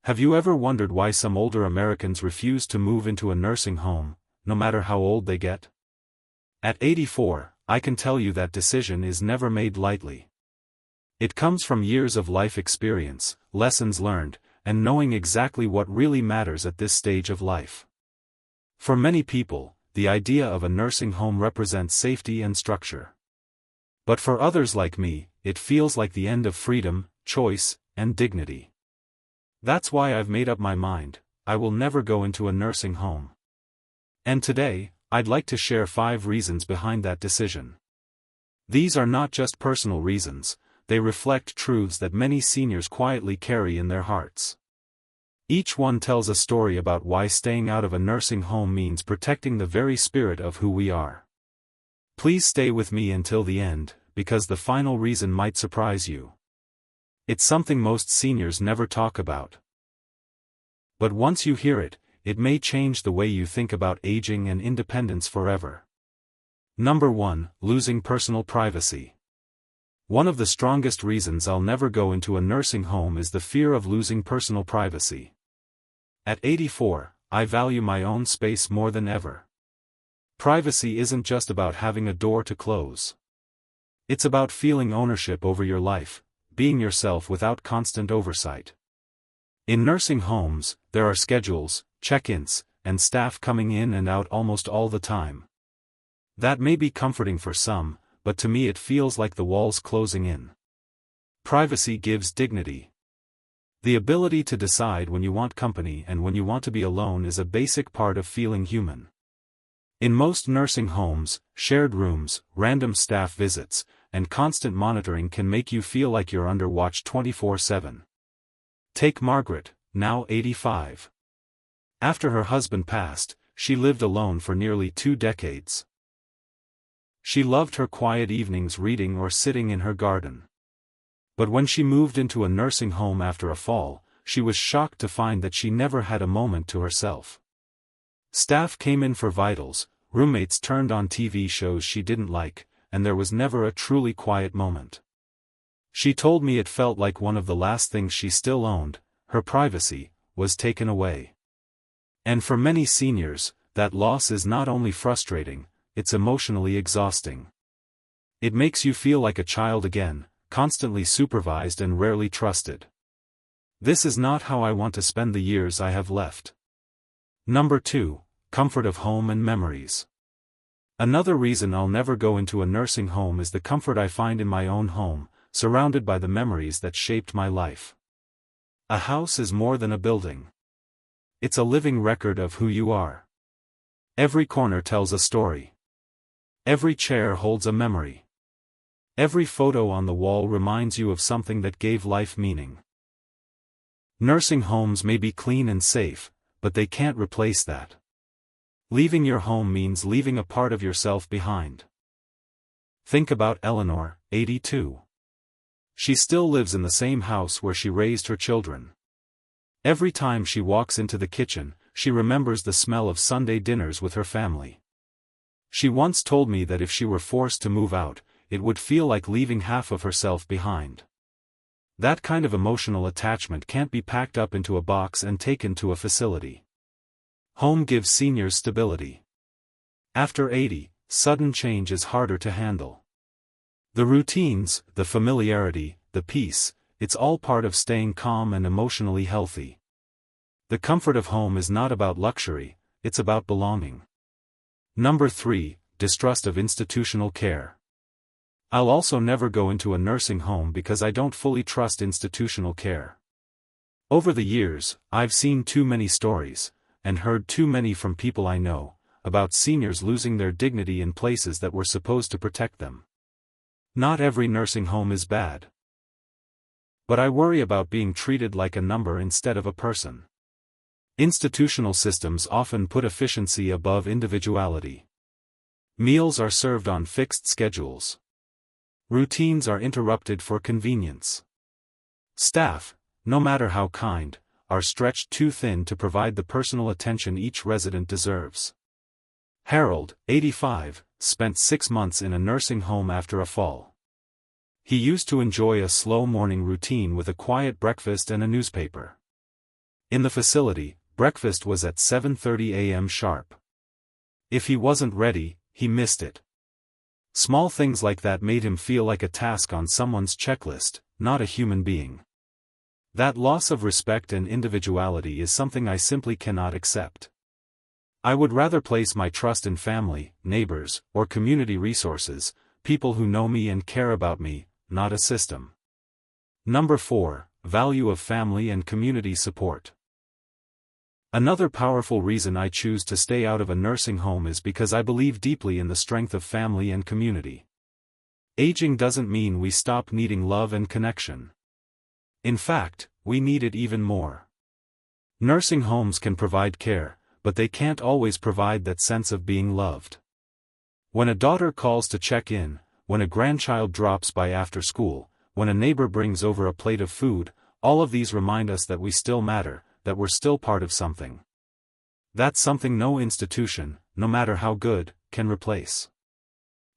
Have you ever wondered why some older Americans refuse to move into a nursing home, no matter how old they get? At 84, I can tell you that decision is never made lightly. It comes from years of life experience, lessons learned, and knowing exactly what really matters at this stage of life. For many people, the idea of a nursing home represents safety and structure. But for others like me, it feels like the end of freedom, choice, and dignity. That's why I've made up my mind, I will never go into a nursing home. And today, I'd like to share 5 reasons behind that decision. These are not just personal reasons, they reflect truths that many seniors quietly carry in their hearts. Each one tells a story about why staying out of a nursing home means protecting the very spirit of who we are. Please stay with me until the end, because the final reason might surprise you. It's something most seniors never talk about. But once you hear it, it may change the way you think about aging and independence forever. Number 1, losing personal privacy. One of the strongest reasons I'll never go into a nursing home is the fear of losing personal privacy. At 84, I value my own space more than ever. Privacy isn't just about having a door to close. It's about feeling ownership over your life, being yourself without constant oversight. In nursing homes, there are schedules, check-ins, and staff coming in and out almost all the time. That may be comforting for some, but to me it feels like the walls closing in. Privacy gives dignity. The ability to decide when you want company and when you want to be alone is a basic part of feeling human. In most nursing homes, shared rooms, random staff visits, and constant monitoring can make you feel like you're under watch 24/7. Take Margaret, now 85. After her husband passed, she lived alone for nearly 2 decades. She loved her quiet evenings reading or sitting in her garden. But when she moved into a nursing home after a fall, she was shocked to find that she never had a moment to herself. Staff came in for vitals, roommates turned on TV shows she didn't like, and there was never a truly quiet moment. She told me it felt like one of the last things she still owned, her privacy, was taken away. And for many seniors, that loss is not only frustrating, it's emotionally exhausting. It makes you feel like a child again, constantly supervised and rarely trusted. This is not how I want to spend the years I have left. Number 2, comfort of home and memories. Another reason I'll never go into a nursing home is the comfort I find in my own home, surrounded by the memories that shaped my life. A house is more than a building. It's a living record of who you are. Every corner tells a story. Every chair holds a memory. Every photo on the wall reminds you of something that gave life meaning. Nursing homes may be clean and safe, but they can't replace that. Leaving your home means leaving a part of yourself behind. Think about Eleanor, 82. She still lives in the same house where she raised her children. Every time she walks into the kitchen, she remembers the smell of Sunday dinners with her family. She once told me that if she were forced to move out, it would feel like leaving half of herself behind. That kind of emotional attachment can't be packed up into a box and taken to a facility. Home gives seniors stability. After 80, sudden change is harder to handle. The routines, the familiarity, the peace, it's all part of staying calm and emotionally healthy. The comfort of home is not about luxury, it's about belonging. Number 3, distrust of institutional care. I'll also never go into a nursing home because I don't fully trust institutional care. Over the years, I've seen too many stories, and heard too many from people I know, about seniors losing their dignity in places that were supposed to protect them. Not every nursing home is bad. But I worry about being treated like a number instead of a person. Institutional systems often put efficiency above individuality. Meals are served on fixed schedules. Routines are interrupted for convenience. Staff, no matter how kind, are stretched too thin to provide the personal attention each resident deserves. Harold, 85, spent 6 months in a nursing home after a fall. He used to enjoy a slow morning routine with a quiet breakfast and a newspaper. In the facility, breakfast was at 7:30 a.m. sharp. If he wasn't ready, he missed it. Small things like that made him feel like a task on someone's checklist, not a human being. That loss of respect and individuality is something I simply cannot accept. I would rather place my trust in family, neighbors, or community resources, people who know me and care about me, not a system. Number 4, value of family and community support. Another powerful reason I choose to stay out of a nursing home is because I believe deeply in the strength of family and community. Aging doesn't mean we stop needing love and connection. In fact, we need it even more. Nursing homes can provide care, but they can't always provide that sense of being loved. When a daughter calls to check in, when a grandchild drops by after school, when a neighbor brings over a plate of food, all of these remind us that we still matter, that we're still part of something. That's something no institution, no matter how good, can replace.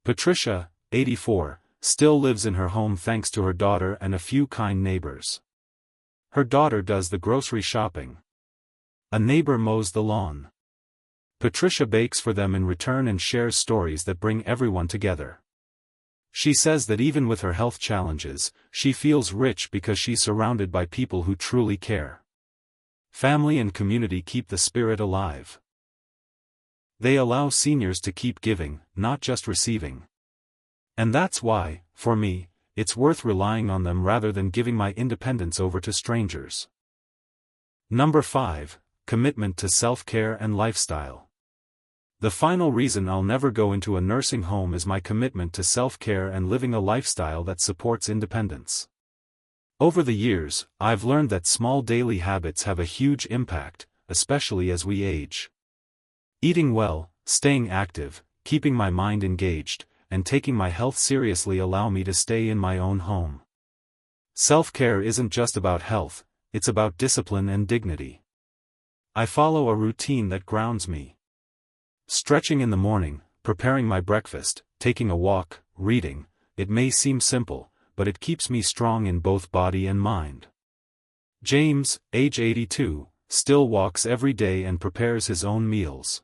Patricia, 84, still lives in her home thanks to her daughter and a few kind neighbors. Her daughter does the grocery shopping. A neighbor mows the lawn. Patricia bakes for them in return and shares stories that bring everyone together. She says that even with her health challenges, she feels rich because she's surrounded by people who truly care. Family and community keep the spirit alive. They allow seniors to keep giving, not just receiving. And that's why, for me, it's worth relying on them rather than giving my independence over to strangers. Number 5, commitment to self-care and lifestyle. The final reason I'll never go into a nursing home is my commitment to self-care and living a lifestyle that supports independence. Over the years, I've learned that small daily habits have a huge impact, especially as we age. Eating well, staying active, keeping my mind engaged, and taking my health seriously allow me to stay in my own home. Self-care isn't just about health, it's about discipline and dignity. I follow a routine that grounds me. Stretching in the morning, preparing my breakfast, taking a walk, reading, it may seem simple, but it keeps me strong in both body and mind. James, age 82, still walks every day and prepares his own meals.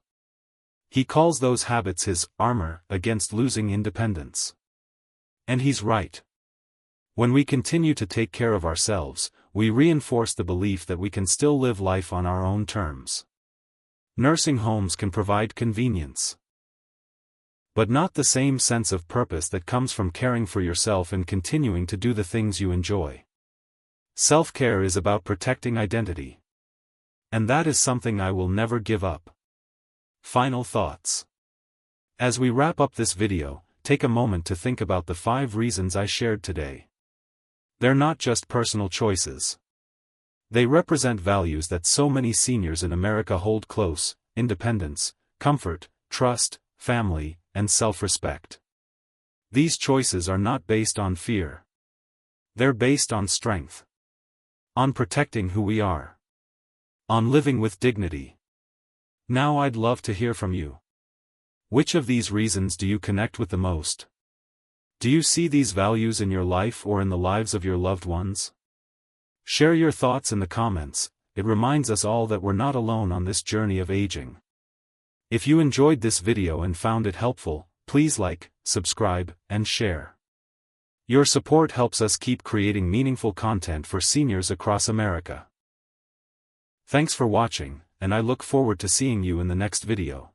He calls those habits his armor against losing independence. And he's right. When we continue to take care of ourselves, we reinforce the belief that we can still live life on our own terms. Nursing homes can provide convenience, but not the same sense of purpose that comes from caring for yourself and continuing to do the things you enjoy. Self-care is about protecting identity. And that is something I will never give up. Final thoughts. As we wrap up this video, take a moment to think about the 5 reasons I shared today. They're not just personal choices. They represent values that so many seniors in America hold close: independence, comfort, trust, family, and self-respect. These choices are not based on fear. They're based on strength. On protecting who we are. On living with dignity. Now I'd love to hear from you. Which of these reasons do you connect with the most? Do you see these values in your life or in the lives of your loved ones? Share your thoughts in the comments. It reminds us all that we're not alone on this journey of aging. If you enjoyed this video and found it helpful, please like, subscribe, and share. Your support helps us keep creating meaningful content for seniors across America. Thanks for watching, and I look forward to seeing you in the next video.